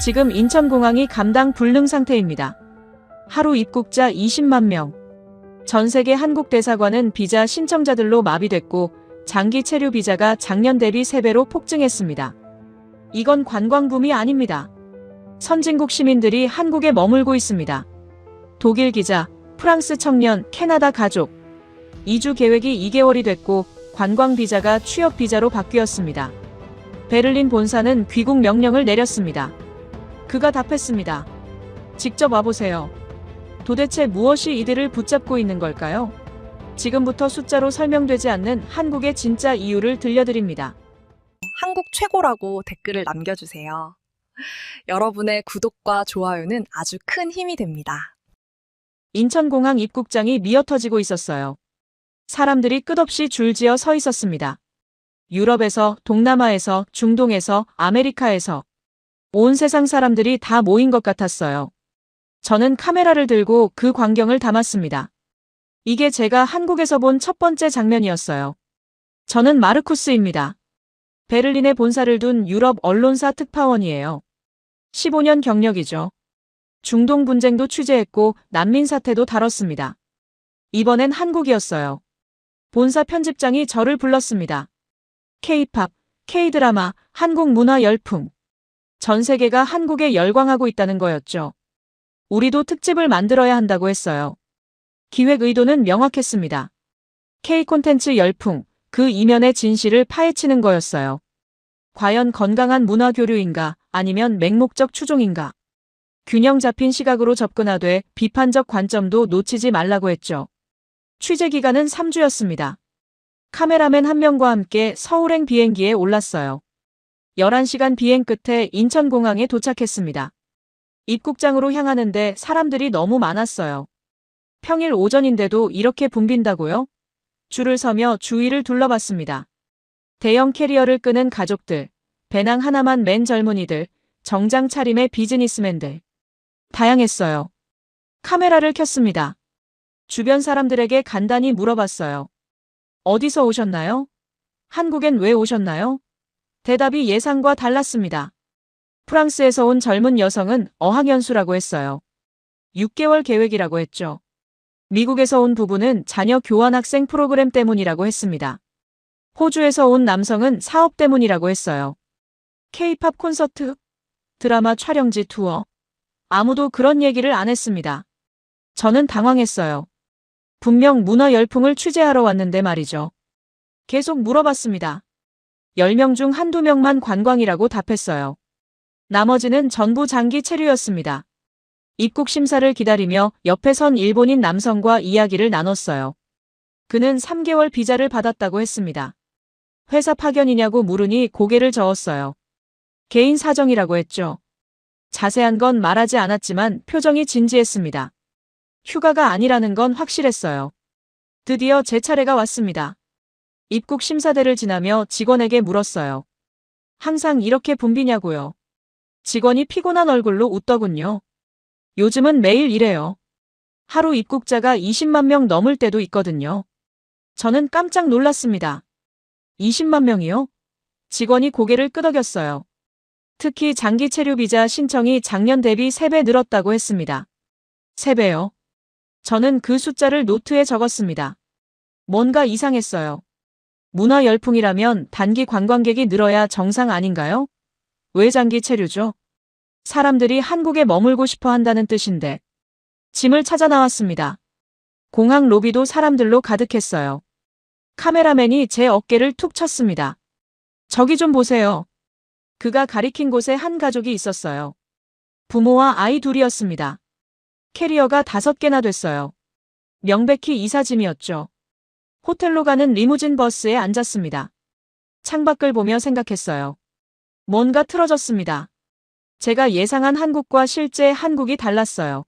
지금 인천공항이 감당 불능 상태입니다. 하루 입국자 20만 명. 전 세계 한국 대사관은 비자 신청자들로 마비됐고 장기 체류 비자가 작년 대비 3배로 폭증했습니다. 이건 관광붐이 아닙니다. 선진국 시민들이 한국에 머물고 있습니다. 독일 기자, 프랑스 청년, 캐나다 가족. 이주 계획이 2개월이 됐고 관광 비자가 취업 비자로 바뀌었습니다. 베를린 본사는 귀국 명령을 내렸습니다. 그가 답했습니다. 직접 와보세요. 도대체 무엇이 이들을 붙잡고 있는 걸까요? 지금부터 숫자로 설명되지 않는 한국의 진짜 이유를 들려드립니다. 한국 최고라고 댓글을 남겨주세요. 여러분의 구독과 좋아요는 아주 큰 힘이 됩니다. 인천공항 입국장이 미어터지고 있었어요. 사람들이 끝없이 줄지어 서 있었습니다. 유럽에서, 동남아에서, 중동에서, 아메리카에서 온 세상 사람들이 다 모인 것 같았어요. 저는 카메라를 들고 그 광경을 담았습니다. 이게 제가 한국에서 본 첫 번째 장면이었어요. 저는 마르쿠스입니다. 베를린에 본사를 둔 유럽 언론사 특파원이에요. 15년 경력이죠. 중동 분쟁도 취재했고 난민 사태도 다뤘습니다. 이번엔 한국이었어요. 본사 편집장이 저를 불렀습니다. K-팝, K-드라마, 한국 문화 열풍. 전 세계가 한국에 열광하고 있다는 거였죠. 우리도 특집을 만들어야 한다고 했어요. 기획 의도는 명확했습니다. K-콘텐츠 열풍, 그 이면의 진실을 파헤치는 거였어요. 과연 건강한 문화 교류인가, 아니면 맹목적 추종인가? 균형 잡힌 시각으로 접근하되 비판적 관점도 놓치지 말라고 했죠. 취재 기간은 3주였습니다. 카메라맨 1명과 함께 서울행 비행기에 올랐어요. 11시간 비행 끝에 인천공항에 도착했습니다. 입국장으로 향하는데 사람들이 너무 많았어요. 평일 오전인데도 이렇게 붐빈다고요? 줄을 서며 주위를 둘러봤습니다. 대형 캐리어를 끄는 가족들, 배낭 하나만 맨 젊은이들, 정장 차림의 비즈니스맨들. 다양했어요. 카메라를 켰습니다. 주변 사람들에게 간단히 물어봤어요. 어디서 오셨나요? 한국엔 왜 오셨나요? 대답이 예상과 달랐습니다. 프랑스에서 온 젊은 여성은 어학연수라고 했어요. 6개월 계획이라고 했죠. 미국에서 온 부부는 자녀 교환학생 프로그램 때문이라고 했습니다. 호주에서 온 남성은 사업 때문이라고 했어요. K-팝 콘서트, 드라마 촬영지 투어. 아무도 그런 얘기를 안 했습니다. 저는 당황했어요. 분명 문화 열풍을 취재하러 왔는데 말이죠. 계속 물어봤습니다. 10명 중 한두 명만 관광이라고 답했어요. 나머지는 전부 장기 체류였습니다. 입국 심사를 기다리며 옆에 선 일본인 남성과 이야기를 나눴어요. 그는 3개월 비자를 받았다고 했습니다. 회사 파견이냐고 물으니 고개를 저었어요. 개인 사정이라고 했죠. 자세한 건 말하지 않았지만 표정이 진지했습니다. 휴가가 아니라는 건 확실했어요. 드디어 제 차례가 왔습니다. 입국 심사대를 지나며 직원에게 물었어요. 항상 이렇게 붐비냐고요. 직원이 피곤한 얼굴로 웃더군요. 요즘은 매일 이래요. 하루 입국자가 20만 명 넘을 때도 있거든요. 저는 깜짝 놀랐습니다. 20만 명이요? 직원이 고개를 끄덕였어요. 특히 장기 체류 비자 신청이 작년 대비 3배 늘었다고 했습니다. 3배요. 저는 그 숫자를 노트에 적었습니다. 뭔가 이상했어요. 문화 열풍이라면 단기 관광객이 늘어야 정상 아닌가요? 왜 장기 체류죠? 사람들이 한국에 머물고 싶어 한다는 뜻인데. 짐을 찾아 나왔습니다. 공항 로비도 사람들로 가득했어요. 카메라맨이 제 어깨를 툭 쳤습니다. 저기 좀 보세요. 그가 가리킨 곳에 한 가족이 있었어요. 부모와 아이 둘이었습니다. 캐리어가 5개나 됐어요. 명백히 이사짐이었죠. 호텔로 가는 리무진 버스에 앉았습니다. 창밖을 보며 생각했어요. 뭔가 틀어졌습니다. 제가 예상한 한국과 실제 한국이 달랐어요.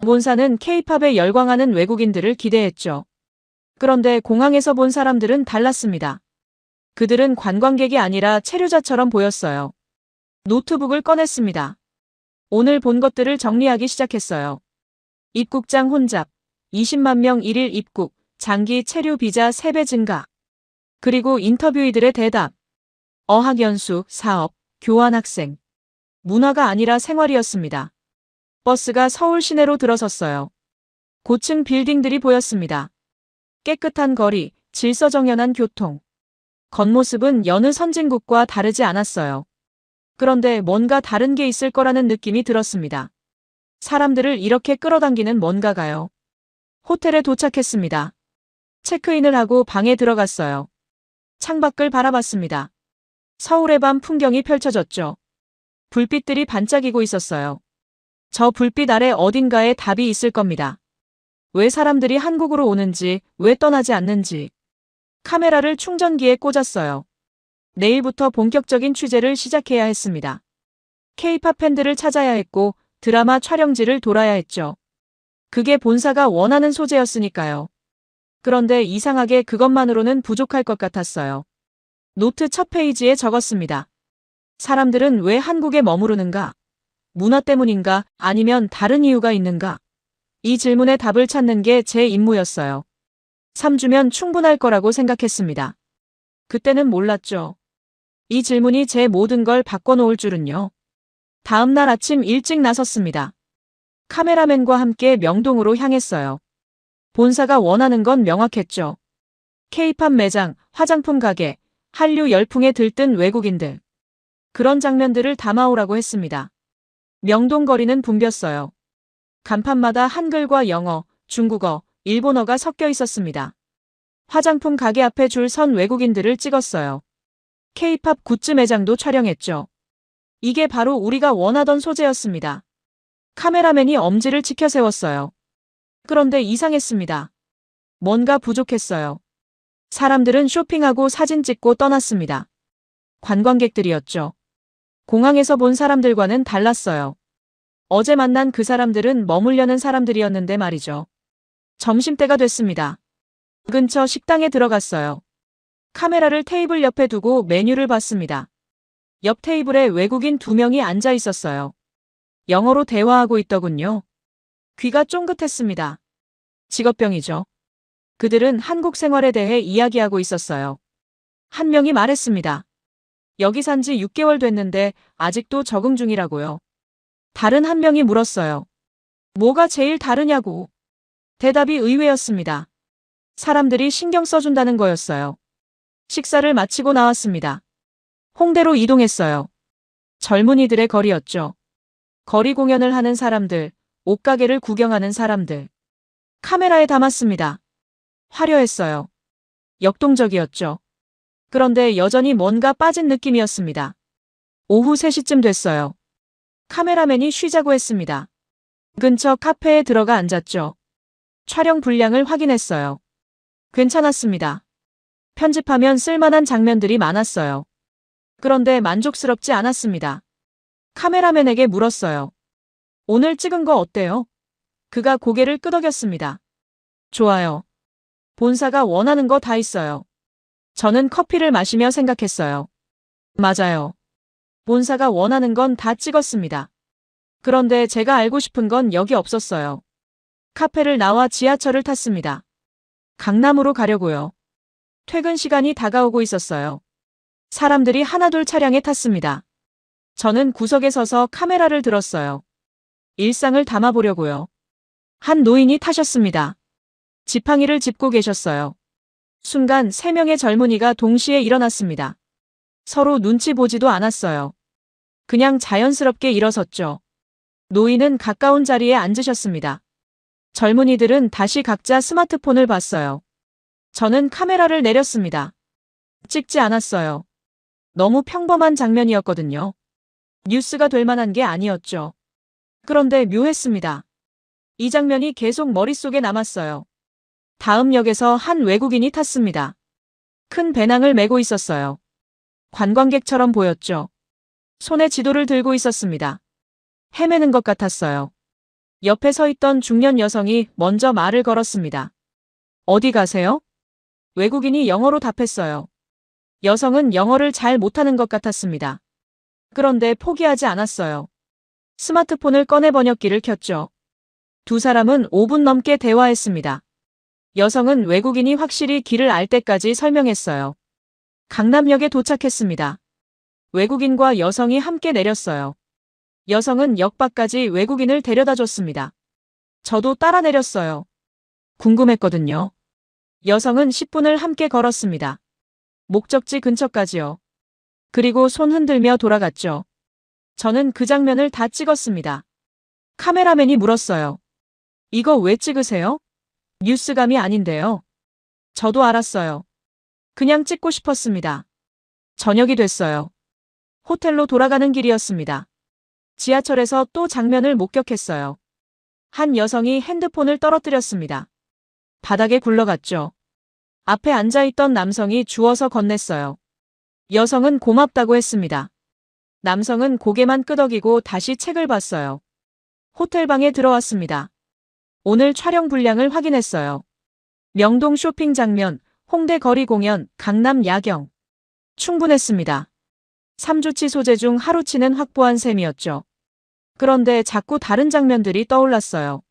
본사는 K-팝에 열광하는 외국인들을 기대했죠. 그런데 공항에서 본 사람들은 달랐습니다. 그들은 관광객이 아니라 체류자처럼 보였어요. 노트북을 꺼냈습니다. 오늘 본 것들을 정리하기 시작했어요. 입국장 혼잡, 20만 명 1일 입국, 장기 체류 비자 3배 증가. 그리고 인터뷰이들의 대답. 어학연수, 사업, 교환학생. 문화가 아니라 생활이었습니다. 버스가 서울 시내로 들어섰어요. 고층 빌딩들이 보였습니다. 깨끗한 거리, 질서정연한 교통. 겉모습은 여느 선진국과 다르지 않았어요. 그런데 뭔가 다른 게 있을 거라는 느낌이 들었습니다. 사람들을 이렇게 끌어당기는 뭔가가요. 호텔에 도착했습니다. 체크인을 하고 방에 들어갔어요. 창밖을 바라봤습니다. 서울의 밤 풍경이 펼쳐졌죠. 불빛들이 반짝이고 있었어요. 저 불빛 아래 어딘가에 답이 있을 겁니다. 왜 사람들이 한국으로 오는지, 왜 떠나지 않는지. 카메라를 충전기에 꽂았어요. 내일부터 본격적인 취재를 시작해야 했습니다. K-팝 팬들을 찾아야 했고 드라마 촬영지를 돌아야 했죠. 그게 본사가 원하는 소재였으니까요. 그런데 이상하게 그것만으로는 부족할 것 같았어요. 노트 첫 페이지에 적었습니다. 사람들은 왜 한국에 머무르는가? 문화 때문인가? 아니면 다른 이유가 있는가? 이 질문에 답을 찾는 게 제 임무였어요. 3주면 충분할 거라고 생각했습니다. 그때는 몰랐죠. 이 질문이 제 모든 걸 바꿔놓을 줄은요. 다음 날 아침 일찍 나섰습니다. 카메라맨과 함께 명동으로 향했어요. 본사가 원하는 건 명확했죠. K-팝 매장, 화장품 가게, 한류 열풍에 들뜬 외국인들. 그런 장면들을 담아오라고 했습니다. 명동 거리는 붐볐어요. 간판마다 한글과 영어, 중국어, 일본어가 섞여 있었습니다. 화장품 가게 앞에 줄 선 외국인들을 찍었어요. K-팝 굿즈 매장도 촬영했죠. 이게 바로 우리가 원하던 소재였습니다. 카메라맨이 엄지를 치켜 세웠어요. 그런데 이상했습니다. 뭔가 부족했어요. 사람들은 쇼핑하고 사진 찍고 떠났습니다. 관광객들이었죠. 공항에서 본 사람들과는 달랐어요. 어제 만난 그 사람들은 머물려는 사람들이었는데 말이죠. 점심때가 됐습니다. 근처 식당에 들어갔어요. 카메라를 테이블 옆에 두고 메뉴를 봤습니다. 옆 테이블에 외국인 2명이 앉아 있었어요. 영어로 대화하고 있더군요. 귀가 쫑긋했습니다. 직업병이죠. 그들은 한국 생활에 대해 이야기하고 있었어요. 한 명이 말했습니다. 여기 산 지 6개월 됐는데 아직도 적응 중이라고요. 다른 한 명이 물었어요. 뭐가 제일 다르냐고. 대답이 의외였습니다. 사람들이 신경 써준다는 거였어요. 식사를 마치고 나왔습니다. 홍대로 이동했어요. 젊은이들의 거리였죠. 거리 공연을 하는 사람들, 옷가게를 구경하는 사람들. 카메라에 담았습니다. 화려했어요. 역동적이었죠. 그런데 여전히 뭔가 빠진 느낌이었습니다. 오후 3시쯤 됐어요. 카메라맨이 쉬자고 했습니다. 근처 카페에 들어가 앉았죠. 촬영 분량을 확인했어요. 괜찮았습니다. 편집하면 쓸만한 장면들이 많았어요. 그런데 만족스럽지 않았습니다. 카메라맨에게 물었어요. 오늘 찍은 거 어때요? 그가 고개를 끄덕였습니다. 좋아요. 본사가 원하는 거 다 있어요. 저는 커피를 마시며 생각했어요. 맞아요. 본사가 원하는 건 다 찍었습니다. 그런데 제가 알고 싶은 건 여기 없었어요. 카페를 나와 지하철을 탔습니다. 강남으로 가려고요. 퇴근 시간이 다가오고 있었어요. 사람들이 하나둘 차량에 탔습니다. 저는 구석에 서서 카메라를 들었어요. 일상을 담아보려고요. 한 노인이 타셨습니다. 지팡이를 짚고 계셨어요. 순간 3명의 젊은이가 동시에 일어났습니다. 서로 눈치 보지도 않았어요. 그냥 자연스럽게 일어섰죠. 노인은 가까운 자리에 앉으셨습니다. 젊은이들은 다시 각자 스마트폰을 봤어요. 저는 카메라를 내렸습니다. 찍지 않았어요. 너무 평범한 장면이었거든요. 뉴스가 될 만한 게 아니었죠. 그런데 묘했습니다. 이 장면이 계속 머릿속에 남았어요. 다음 역에서 한 외국인이 탔습니다. 큰 배낭을 메고 있었어요. 관광객처럼 보였죠. 손에 지도를 들고 있었습니다. 헤매는 것 같았어요. 옆에 서 있던 중년 여성이 먼저 말을 걸었습니다. 어디 가세요? 외국인이 영어로 답했어요. 여성은 영어를 잘 못하는 것 같았습니다. 그런데 포기하지 않았어요. 스마트폰을 꺼내 번역기를 켰죠. 두 사람은 5분 넘게 대화했습니다. 여성은 외국인이 확실히 길을 알 때까지 설명했어요. 강남역에 도착했습니다. 외국인과 여성이 함께 내렸어요. 여성은 역밖까지 외국인을 데려다 줬습니다. 저도 따라 내렸어요. 궁금했거든요. 여성은 10분을 함께 걸었습니다. 목적지 근처까지요. 그리고 손 흔들며 돌아갔죠. 저는 그 장면을 다 찍었습니다. 카메라맨이 물었어요. 이거 왜 찍으세요? 뉴스감이 아닌데요. 저도 알았어요. 그냥 찍고 싶었습니다. 저녁이 됐어요. 호텔로 돌아가는 길이었습니다. 지하철에서 또 장면을 목격했어요. 한 여성이 핸드폰을 떨어뜨렸습니다. 바닥에 굴러갔죠. 앞에 앉아있던 남성이 주워서 건넸어요. 여성은 고맙다고 했습니다. 남성은 고개만 끄덕이고 다시 책을 봤어요. 호텔방에 들어왔습니다. 오늘 촬영 분량을 확인했어요. 명동 쇼핑 장면, 홍대 거리 공연, 강남 야경. 충분했습니다. 3주치 소재 중 하루치는 확보한 셈이었죠. 그런데 자꾸 다른 장면들이 떠올랐어요.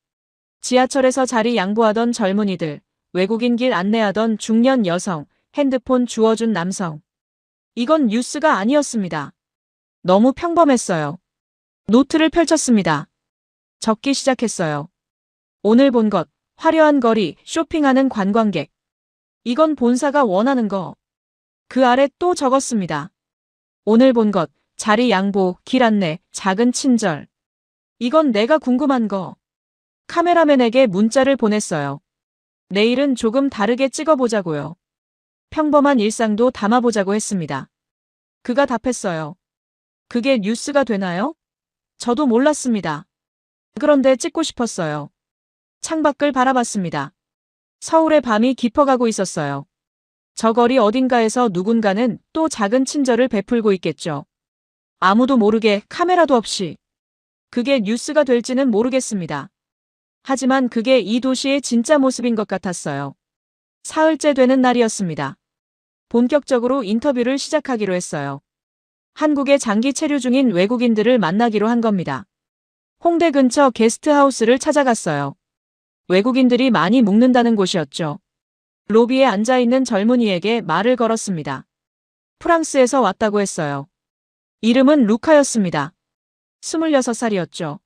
지하철에서 자리 양보하던 젊은이들, 외국인 길 안내하던 중년 여성, 핸드폰 주워준 남성. 이건 뉴스가 아니었습니다. 너무 평범했어요. 노트를 펼쳤습니다. 적기 시작했어요. 오늘 본 것, 화려한 거리, 쇼핑하는 관광객. 이건 본사가 원하는 거. 그 아래 또 적었습니다. 오늘 본 것, 자리 양보, 길 안내, 작은 친절. 이건 내가 궁금한 거. 카메라맨에게 문자를 보냈어요. 내일은 조금 다르게 찍어보자고요. 평범한 일상도 담아보자고 했습니다. 그가 답했어요. 그게 뉴스가 되나요? 저도 몰랐습니다. 그런데 찍고 싶었어요. 창밖을 바라봤습니다. 서울의 밤이 깊어가고 있었어요. 저 거리 어딘가에서 누군가는 또 작은 친절을 베풀고 있겠죠. 아무도 모르게 카메라도 없이. 그게 뉴스가 될지는 모르겠습니다. 하지만 그게 이 도시의 진짜 모습인 것 같았어요. 사흘째 되는 날이었습니다. 본격적으로 인터뷰를 시작하기로 했어요. 한국에 장기 체류 중인 외국인들을 만나기로 한 겁니다. 홍대 근처 게스트하우스를 찾아갔어요. 외국인들이 많이 묵는다는 곳이었죠. 로비에 앉아있는 젊은이에게 말을 걸었습니다. 프랑스에서 왔다고 했어요. 이름은 루카였습니다. 26살이었죠.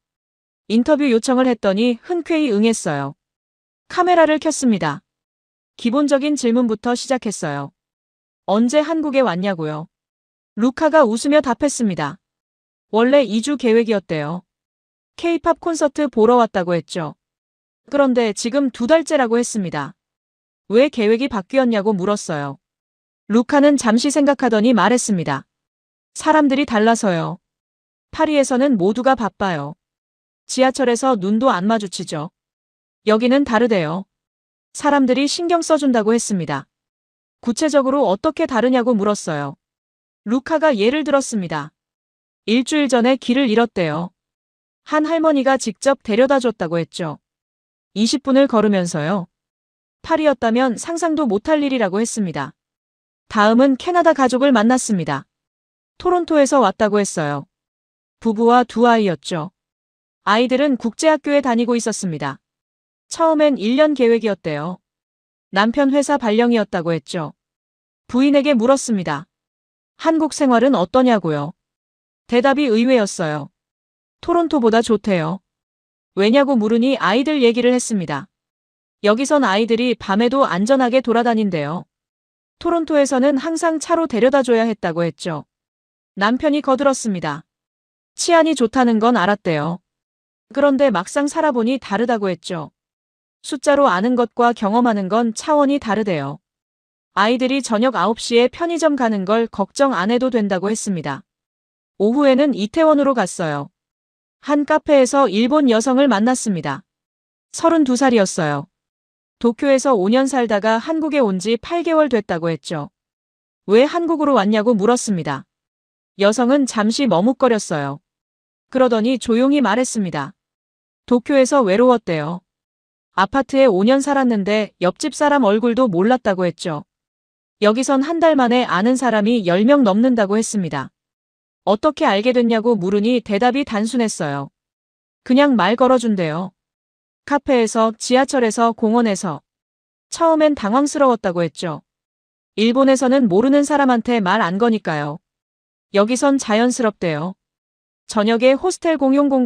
인터뷰 요청을 했더니 흔쾌히 응했어요. 카메라를 켰습니다. 기본적인 질문부터 시작했어요. 언제 한국에 왔냐고요? 루카가 웃으며 답했습니다. 원래 2주 계획이었대요. K-팝 콘서트 보러 왔다고 했죠. 그런데 지금 2달째라고 했습니다. 왜 계획이 바뀌었냐고 물었어요. 루카는 잠시 생각하더니 말했습니다. 사람들이 달라서요. 파리에서는 모두가 바빠요. 지하철에서 눈도 안 마주치죠. 여기는 다르대요. 사람들이 신경 써준다고 했습니다. 구체적으로 어떻게 다르냐고 물었어요. 루카가 예를 들었습니다. 일주일 전에 길을 잃었대요. 한 할머니가 직접 데려다 줬다고 했죠. 20분을 걸으면서요. 파리였다면 상상도 못할 일이라고 했습니다. 다음은 캐나다 가족을 만났습니다. 토론토에서 왔다고 했어요. 부부와 2아이였죠. 아이들은 국제학교에 다니고 있었습니다. 처음엔 1년 계획이었대요. 남편 회사 발령이었다고 했죠. 부인에게 물었습니다. 한국 생활은 어떠냐고요? 대답이 의외였어요. 토론토보다 좋대요. 왜냐고 물으니 아이들 얘기를 했습니다. 여기선 아이들이 밤에도 안전하게 돌아다닌대요. 토론토에서는 항상 차로 데려다줘야 했다고 했죠. 남편이 거들었습니다. 치안이 좋다는 건 알았대요. 그런데 막상 살아보니 다르다고 했죠. 숫자로 아는 것과 경험하는 건 차원이 다르대요. 아이들이 저녁 9시에 편의점 가는 걸 걱정 안 해도 된다고 했습니다. 오후에는 이태원으로 갔어요. 한 카페에서 일본 여성을 만났습니다. 32살이었어요. 도쿄에서 5년 살다가 한국에 온 지 8개월 됐다고 했죠. 왜 한국으로 왔냐고 물었습니다. 여성은 잠시 머뭇거렸어요. 그러더니 조용히 말했습니다. 도쿄에서 외로웠대요. 아파트에 5년 살았는데 옆집 사람 얼굴도 몰랐다고 했죠. 여기선 한 달 만에 아는 사람이 10명 넘는다고 했습니다. 어떻게 알게 됐냐고 물으니 대답이 단순했어요. 그냥 말 걸어준대요. 카페에서, 지하철에서, 공원에서. 처음엔 당황스러웠다고 했죠. 일본에서는 모르는 사람한테 말 안 거니까요. 여기선 자연스럽대요. 저녁에 호스텔 공용 공간